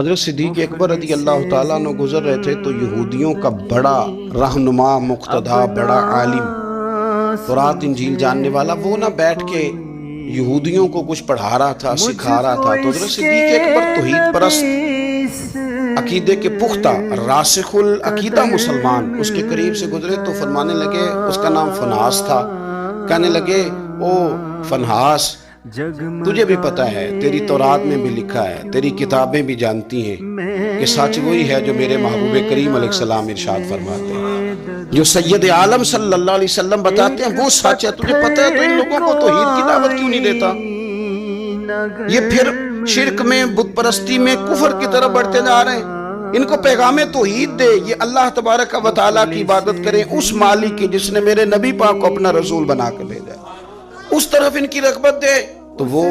حضرت صدیق اکبر رضی اللہ تعالیٰ عنہ گزر رہے تھے تو یہودیوں کا بڑا رہنما مقتدی بڑا عالم تورات انجیل جاننے والا وہ نہ بیٹھ کے یہودیوں کو کچھ پڑھا رہا تھا سکھا رہا تھا تو حضرت صدیق اکبر توحید پرست عقیدے کے پختہ راسخ العقیدہ مسلمان اس کے قریب سے گزرے تو فرمانے لگے، اس کا نام فنحاس تھا، کہنے لگے او فنحاس تجھے بھی پتہ ہے، تیری تورات میں بھی لکھا ہے، تیری کتابیں بھی جانتی ہیں کہ سچ وہی ہے جو میرے محبوب کریم علیہ السلام ارشاد فرماتے ہیں، جو سید عالم صلی اللہ علیہ وسلم بتاتے ہیں وہ سچ ہے، تجھے پتہ ہے تو ان لوگوں کو توحید کی دعوت کیوں نہیں دیتا؟ یہ پھر شرک میں بت پرستی میں کفر کی طرف بڑھتے جا رہے ہیں، ان کو پیغام توحید دے، یہ اللہ تبارک و تعالیٰ کی عبادت کریں اس مالک کی جس نے میرے نبی پاک کو اپنا رسول بنا کے بھیجا، اس طرف ان کی رغبت دے۔ تو وہ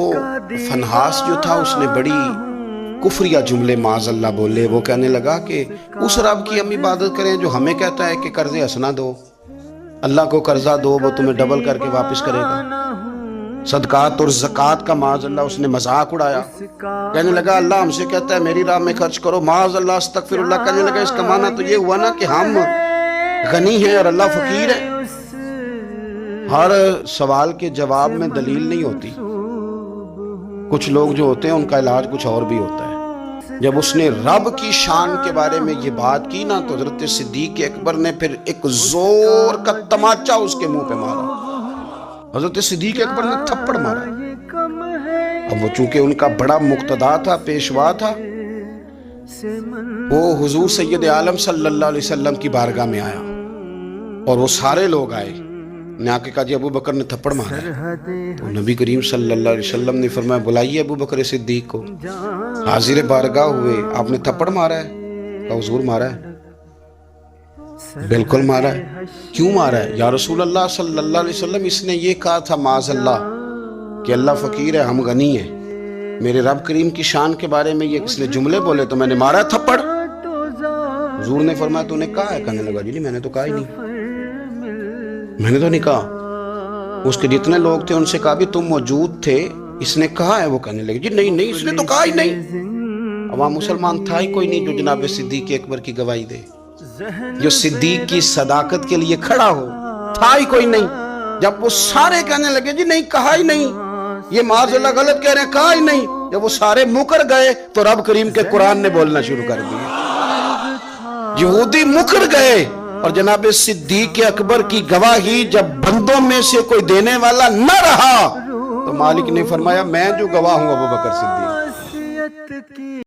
فنحاس جو تھا اس نے بڑی کفریہ جملے معاذ اللہ بولے، وہ کہنے لگا کہ اس رب کی ہم عبادت کریں جو ہمیں کہتا ہے کہ قرض حسنہ دو، اللہ کو قرضہ دو وہ تمہیں ڈبل کر کے واپس کرے گا، صدقات اور زکوٰۃ کا معاذ اللہ اس نے مذاق اڑایا، کہنے لگا اللہ ہم سے کہتا ہے میری راہ میں خرچ کرو، معاذ اللہ استغفر اللہ، کہنے لگا اس کا معنی تو یہ ہوا نا کہ ہم غنی ہیں اور اللہ فقیر ہے۔ ہر سوال کے جواب میں دلیل نہیں ہوتی، کچھ لوگ جو ہوتے ہیں ان کا علاج کچھ اور بھی ہوتا ہے۔ جب اس نے رب کی شان کے بارے میں یہ بات کی نا تو حضرت صدیق اکبر نے پھر ایک زور کا تماچا اس کے منہ پہ مارا، حضرت صدیق اکبر نے تھپڑ مارا۔ اب وہ چونکہ ان کا بڑا مقتدی تھا، پیشوا تھا، وہ حضور سید عالم صلی اللہ علیہ وسلم کی بارگاہ میں آیا اور وہ سارے لوگ آئے، نے آ کے کہا جی ابو بکر نے تھپڑ مارا ہے، تو نبی کریم صلی اللہ علیہ وسلم نے فرمایا بلائیے ابو بکر صدیق کو، حاضر بارگاہ ہوئے، آپ نے تھپڑ مارا ہے؟ کہا حضور مارا ہے، بالکل مارا ہے، کیوں مارا ہے؟ یا رسول اللہ صلی اللہ علیہ وسلم اس نے یہ کہا تھا معاذ اللہ کہ اللہ فقیر ہے ہم غنی ہیں، میرے رب کریم کی شان کے بارے میں یہ کس نے جملے بولے تو میں نے مارا ہے تھپڑ۔ حضور نے فرمایا تو نے کہا ہے؟ کہنے لگا جی میں نے تو کہا ہی نہیں، میں نے تو نہیں کہا۔ اس کے جتنے لوگ تھے ان سے کہا بھی تم موجود تھے، اس نے کہا ہے؟ وہ کہنے لگے جی نہیں اس نے تو کہا ہی نہیں۔ عوام مسلمان تھا ہی کوئی نہیں جو جناب صدیق اکبر کی گواہی دے، جو صدیق کی صداقت کے لیے کھڑا ہو، تھا ہی کوئی نہیں۔ جب وہ سارے کہنے لگے جی نہیں کہا ہی نہیں، یہ معاذ اللہ غلط کہہ رہے ہیں، کہا ہی نہیں، جب وہ سارے مکر گئے تو رب کریم کے قرآن نے بولنا شروع کر دیا۔ یہودی مکر گئے اور جناب صدیق اکبر کی گواہی جب بندوں میں سے کوئی دینے والا نہ رہا تو مالک نے فرمایا میں جو گواہ ہوں ابو بکر صدیق۔